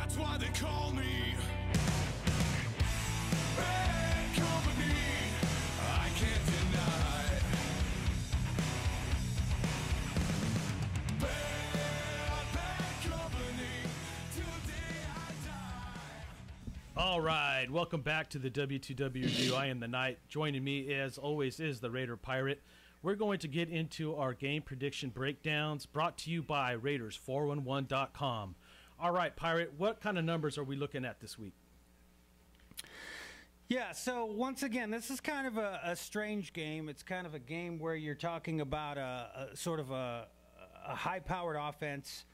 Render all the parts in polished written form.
That's why they call me bad company. I can't deny. Bad company. Today I die. All right, welcome back to the W2W Review. I am the Knight. Joining me, as always, is the Raider Pirate. We're going to get into our game prediction breakdowns brought to you by Raiders411.com. All right, Pirate, what kind of numbers are we looking at this week? Yeah, so once again, this is kind of a strange game. It's kind of a game where you're talking about a sort of a high-powered offense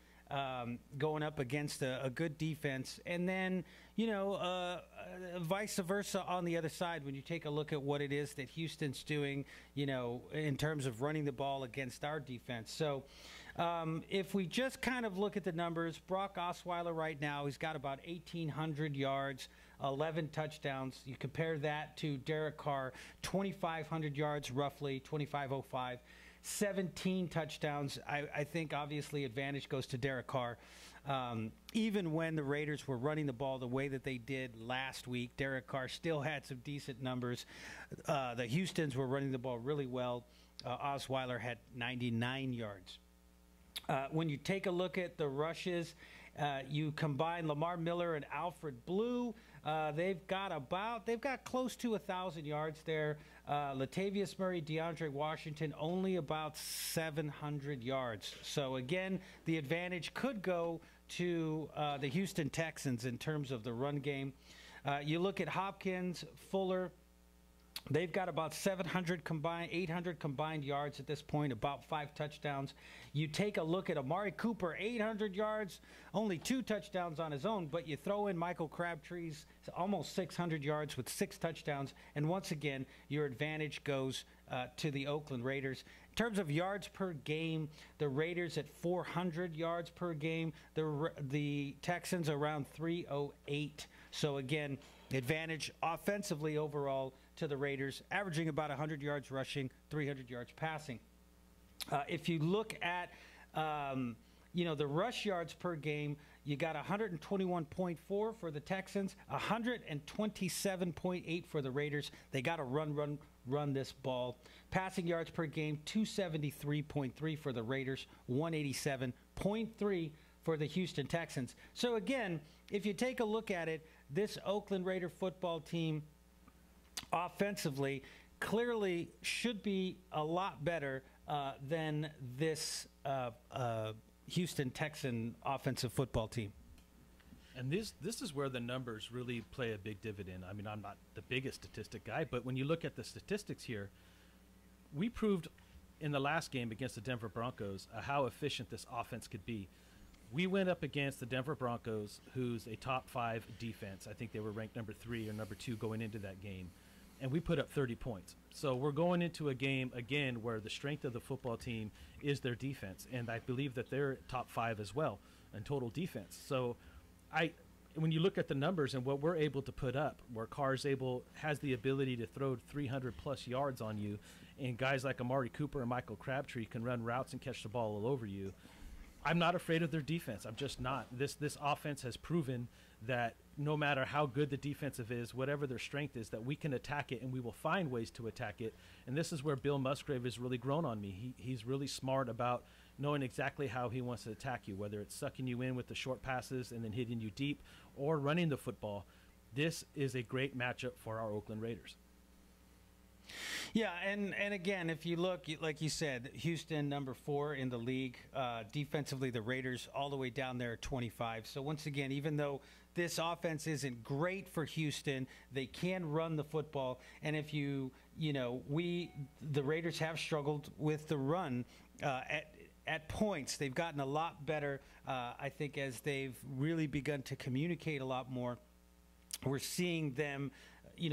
going up against a good defense, and then, you know, vice versa on the other side when you take a look at what it is that Houston's doing, you know, in terms of running the ball against our defense. So if we just kind of look at the numbers, Brock Osweiler right now, he's got about 1,800 yards, 11 touchdowns. You compare that to Derek Carr, 2,500 yards roughly, 2,505. 17 touchdowns. I think obviously advantage goes to Derek Carr. Even when the Raiders were running the ball the way that they did last week, Derek Carr still had some decent numbers. The Houstons were running the ball really well. Osweiler had 99 yards. When you take a look at the rushes, you combine Lamar Miller and Alfred Blue. They've got close to 1,000 yards there. Latavius Murray, DeAndre Washington, only about 700 yards. So again, the advantage could go to the Houston Texans in terms of the run game. You look at Hopkins, Fuller. They've got about 800 combined yards at this point, about 5 touchdowns. You take a look at Amari Cooper, 800 yards, only 2 touchdowns on his own, but you throw in Michael Crabtree's almost 600 yards with 6 touchdowns, and once again, your advantage goes to the Oakland Raiders. In terms of yards per game, the Raiders at 400 yards per game, the Texans around 308. So again, advantage offensively overall to the Raiders, averaging about 100 yards rushing, 300 yards passing. If you look at the rush yards per game, you got 121.4 for the Texans, 127.8 for the Raiders. They got to run this ball. Passing yards per game, 273.3 for the Raiders, 187.3 for the Houston Texans. So again, if you take a look at it, this Oakland Raider football team offensively clearly should be a lot better than this Houston Texan offensive football team. And this is where the numbers really play a big dividend. I mean, I'm not the biggest statistic guy, but when you look at the statistics here, we proved in the last game against the Denver Broncos how efficient this offense could be. We went up against the Denver Broncos, who's a top 5 defense. I think they were ranked number 3 or number 2 going into that game. And we put up 30 points. So we're going into a game, again, where the strength of the football team is their defense. And I believe that they're top 5 as well in total defense. So when you look at the numbers and what we're able to put up, where Carr has the ability to throw 300-plus yards on you, and guys like Amari Cooper and Michael Crabtree can run routes and catch the ball all over you, I'm not afraid of their defense. I'm just not. This offense has proven that no matter how good the defensive is, whatever their strength is, that we can attack it and we will find ways to attack it. And this is where Bill Musgrave has really grown on me. He's really smart about knowing exactly how he wants to attack you, whether it's sucking you in with the short passes and then hitting you deep or running the football. This is a great matchup for our Oakland Raiders. Yeah, and again, if you look, like you said, Houston number 4 in the league. Defensively, the Raiders all the way down there at 25. So once again, even though this offense isn't great for Houston, they can run the football. And if the Raiders have struggled with the run at points. They've gotten a lot better, I think, as they've really begun to communicate a lot more. We're seeing them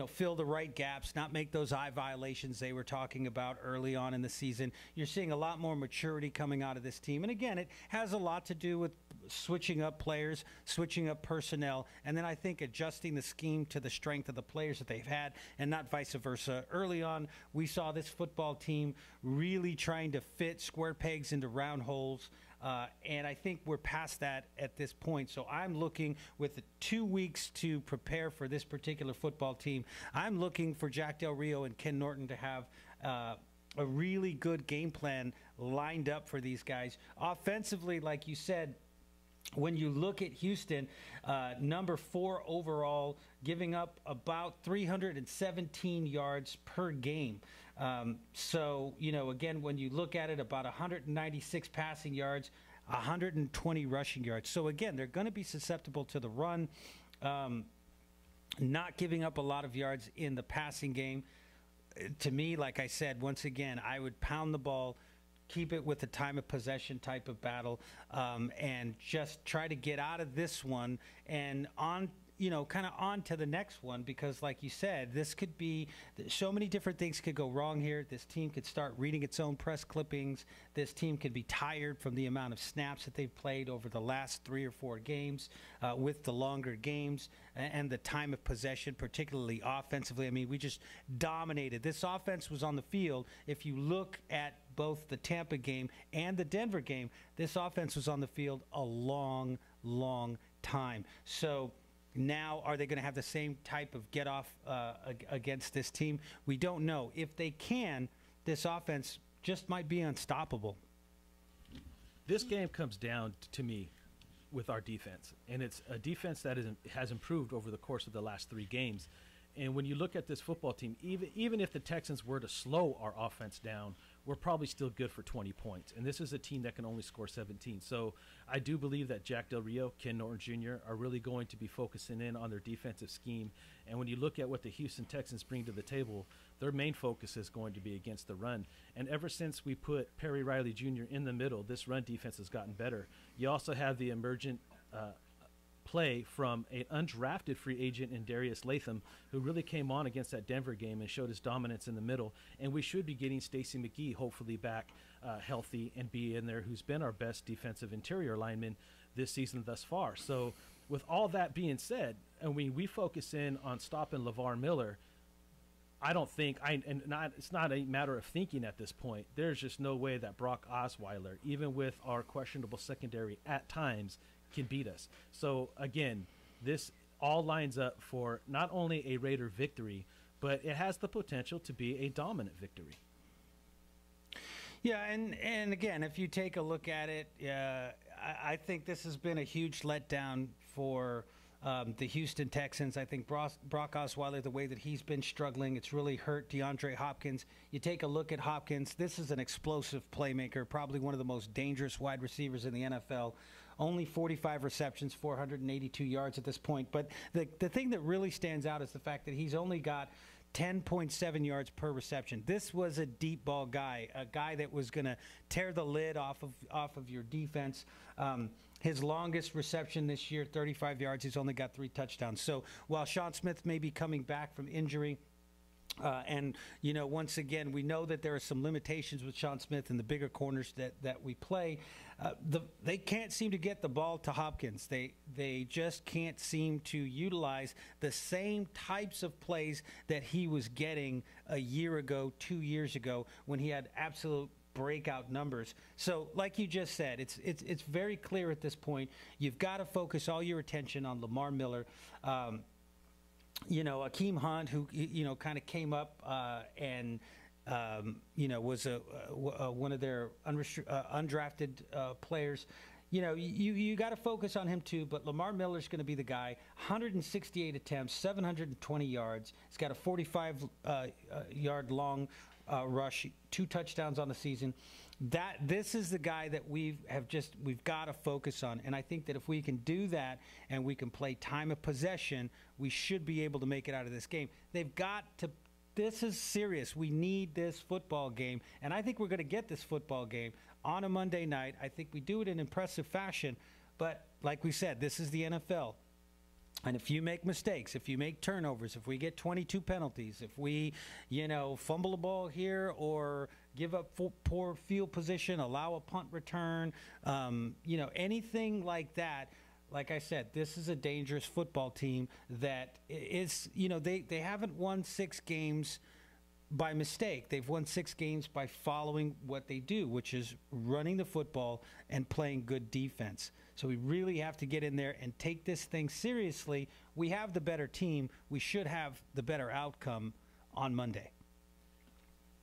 fill the right gaps, not make those eye violations they were talking about early on in the season. You're seeing a lot more maturity coming out of this team. And again, it has a lot to do with switching up players, switching up personnel, and then I think adjusting the scheme to the strength of the players that they've had and not vice versa. Early on, we saw this football team really trying to fit square pegs into round holes. And I think we're past that at this point. So I'm looking, with the 2 weeks to prepare for this particular football team, I'm looking for Jack Del Rio and Ken Norton to have a really good game plan lined up for these guys. Offensively, like you said, when you look at Houston, number 4 overall, giving up about 317 yards per game. So, again, when you look at it, about 196 passing yards, 120 rushing yards. So, again, they're going to be susceptible to the run, not giving up a lot of yards in the passing game. To me, like I said, once again, I would pound the ball, keep it with a time of possession type of battle, and just try to get out of this one and on, kind of on to the next one, because like you said, this could be, so many different things could go wrong here. This team could start reading its own press clippings. This team could be tired from the amount of snaps that they've played over the last 3 or 4 games, with the longer games and the time of possession, particularly offensively. I mean, we just dominated. This offense was on the field. If you look at both the Tampa game and the Denver game, this offense was on the field a long, long time. So now, are they going to have the same type of get-off against this team? We don't know. If they can, this offense just might be unstoppable. This game comes down, to me, with our defense. And it's a defense that has improved over the course of the last 3 games. And when you look at this football team, even if the Texans were to slow our offense down, we're probably still good for 20 points. And this is a team that can only score 17. So I do believe that Jack Del Rio, Ken Norton Jr. are really going to be focusing in on their defensive scheme. And when you look at what the Houston Texans bring to the table, their main focus is going to be against the run. And ever since we put Perry Riley Jr. in the middle, this run defense has gotten better. You also have the emergent play from an undrafted free agent in Darius Latham, who really came on against that Denver game and showed his dominance in the middle. And we should be getting Stacey McGee hopefully back healthy and be in there, who's been our best defensive interior lineman this season thus far. So with all that being said, and we focus in on stopping LeVar Miller, I don't think it's not a matter of thinking at this point. There's just no way that Brock Osweiler, even with our questionable secondary at times, can beat us. So again, this all lines up for not only a Raider victory, but it has the potential to be a dominant victory. Yeah, and again, if you take a look at it, I think this has been a huge letdown for the Houston Texans. I think Brock Osweiler, the way that he's been struggling, it's really hurt DeAndre Hopkins. You take a look at Hopkins, this is an explosive playmaker, probably one of the most dangerous wide receivers in the NFL. Only 45 receptions, 482 yards at this point. But the thing that really stands out is the fact that he's only got 10.7 yards per reception. This was a deep ball guy, a guy that was going to tear the lid off of your defense. His longest reception this year, 35 yards. He's only got 3 touchdowns. So while Sean Smith may be coming back from injury, and, once again, we know that there are some limitations with Sean Smith and the bigger corners that we play. They can't seem to get the ball to Hopkins. They just can't seem to utilize the same types of plays that he was getting a year ago, 2 years ago, when he had absolute breakout numbers. So like you just said, it's very clear at this point. You've got to focus all your attention on Lamar Miller. Akeem Hunt, who, kind of came up and, was one of their undrafted players. You got to focus on him too, but Lamar Miller's going to be the guy. 168 attempts, 720 yards. He's got a 45-yard long rush, 2 touchdowns on the season. This is the guy that we've got to focus on. And I think that if we can do that and we can play time of possession, we should be able to make it out of this game. This is serious. We need this football game. And I think we're going to get this football game on a Monday night. I think we do it in impressive fashion. But like we said, this is the NFL. And if you make mistakes, if you make turnovers, if we get 22 penalties, if we, fumble a ball here or give up poor field position, allow a punt return, anything like that, like I said, this is a dangerous football team that is, they haven't won 6 games by mistake. They've won 6 games by following what they do, which is running the football and playing good defense. So we really have to get in there and take this thing seriously. We have the better team. We should have the better outcome on Monday.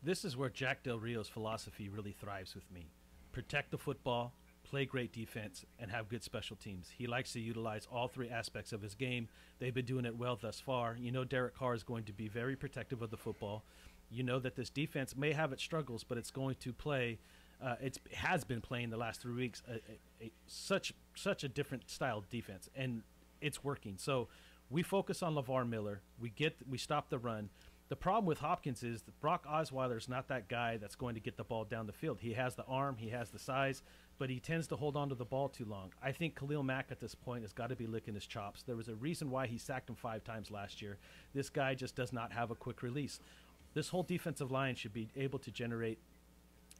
This is where Jack Del Rio's philosophy really thrives with me. Protect the football, play great defense, and have good special teams. He likes to utilize all 3 aspects of his game. They've been doing it well thus far. You know Derek Carr is going to be very protective of the football. You know that this defense may have its struggles, but it's going to play. It has been playing the last 3 weeks such a different style of defense, and it's working. So we focus on LeVar Miller. We stop the run. The problem with Hopkins is that Brock Osweiler is not that guy that's going to get the ball down the field. He has the arm, he has the size, but he tends to hold on to the ball too long. I think Khalil Mack at this point has got to be licking his chops. There was a reason why he sacked him 5 times last year. This guy just does not have a quick release. This whole defensive line should be able to generate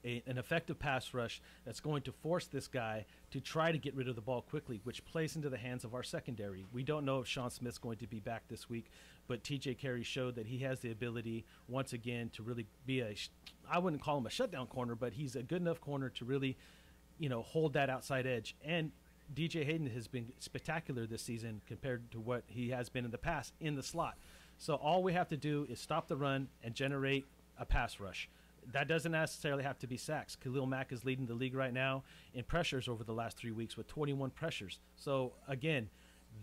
an effective pass rush that's going to force this guy to try to get rid of the ball quickly, which plays into the hands of our secondary. We don't know if Sean Smith's going to be back this week, but TJ Carey showed that he has the ability once again to really be I wouldn't call him a shutdown corner, but he's a good enough corner to really, hold that outside edge. And DJ Hayden has been spectacular this season compared to what he has been in the past in the slot. So all we have to do is stop the run and generate a pass rush. That doesn't necessarily have to be sacks. Khalil Mack is leading the league right now in pressures over the last 3 weeks with 21 pressures. So, again,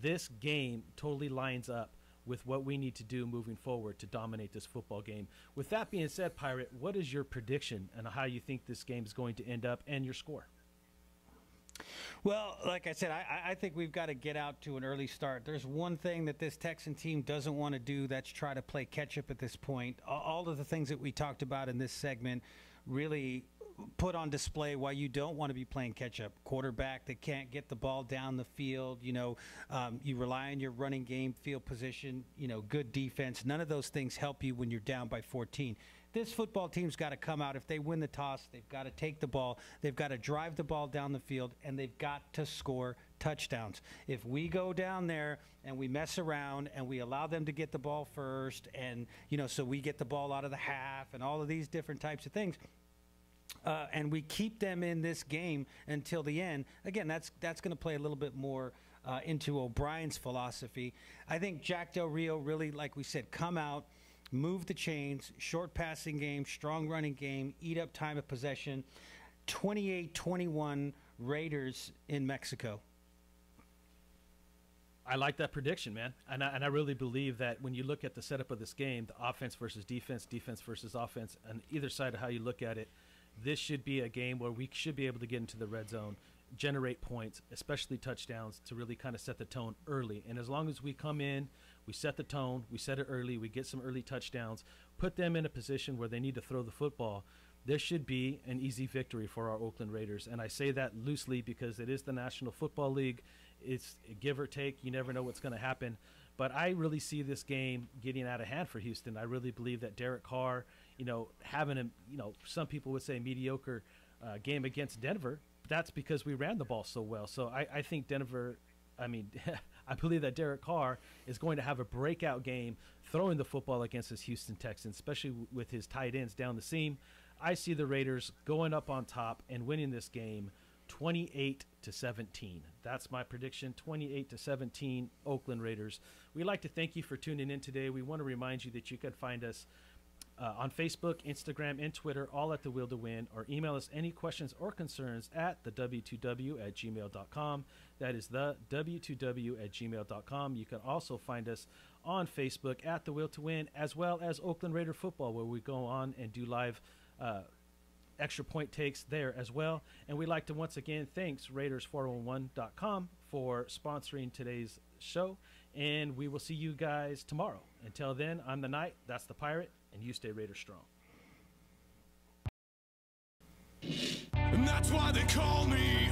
this game totally lines up with what we need to do moving forward to dominate this football game. With that being said, Pirate, what is your prediction on how you think this game is going to end up and your score? Well, like I said, I think we've got to get out to an early start. There's one thing that this Texan team doesn't want to do, that's try to play catch-up at this point. All of the things that we talked about in this segment really put on display why you don't want to be playing catch-up. Quarterback that can't get the ball down the field, you rely on your running game, field position, good defense. None of those things help you when you're down by 14. This football team's got to come out. If they win the toss, they've got to take the ball. They've got to drive the ball down the field, and they've got to score touchdowns. If we go down there and we mess around and we allow them to get the ball first, and, so we get the ball out of the half and all of these different types of things, and we keep them in this game until the end, again, that's going to play a little bit more into O'Brien's philosophy. I think Jack Del Rio really, like we said, come out, move the chains, short passing game, strong running game, eat up time of possession. 28-21 Raiders in Mexico. I like that prediction, man. And I really believe that when you look at the setup of this game, the offense versus defense, defense versus offense, on either side of how you look at it, this should be a game where we should be able to get into the red zone, generate points, especially touchdowns, to really kind of set the tone early. And as long as we come in, we set the tone, we set it early, we get some early touchdowns, put them in a position where they need to throw the football, this should be an easy victory for our Oakland Raiders. And I say that loosely because it is the National Football League. It's give or take. You never know what's going to happen. But I really see this game getting out of hand for Houston. I really believe that Derek Carr, having a, some people would say mediocre game against Denver, that's because we ran the ball so well. So I think Denver, I believe that Derek Carr is going to have a breakout game throwing the football against his Houston Texans, especially with his tight ends down the seam. I see the Raiders going up on top and winning this game 28-17. That's my prediction, 28-17 Oakland Raiders. We'd like to thank you for tuning in today. We want to remind you that you can find us on Facebook, Instagram, and Twitter, all at The Will to Win, or email us any questions or concerns at thew2w@gmail.com. That is the w2w@gmail.com. You can also find us on Facebook at The Will to Win, as well as Oakland Raider Football, where we go on and do live extra point takes there as well. And we'd like to once again thanks Raiders411.com for sponsoring today's show. And we will see you guys tomorrow. Until then, I'm the Knight, that's the Pirate, and you stay Raider strong. And that's why they call me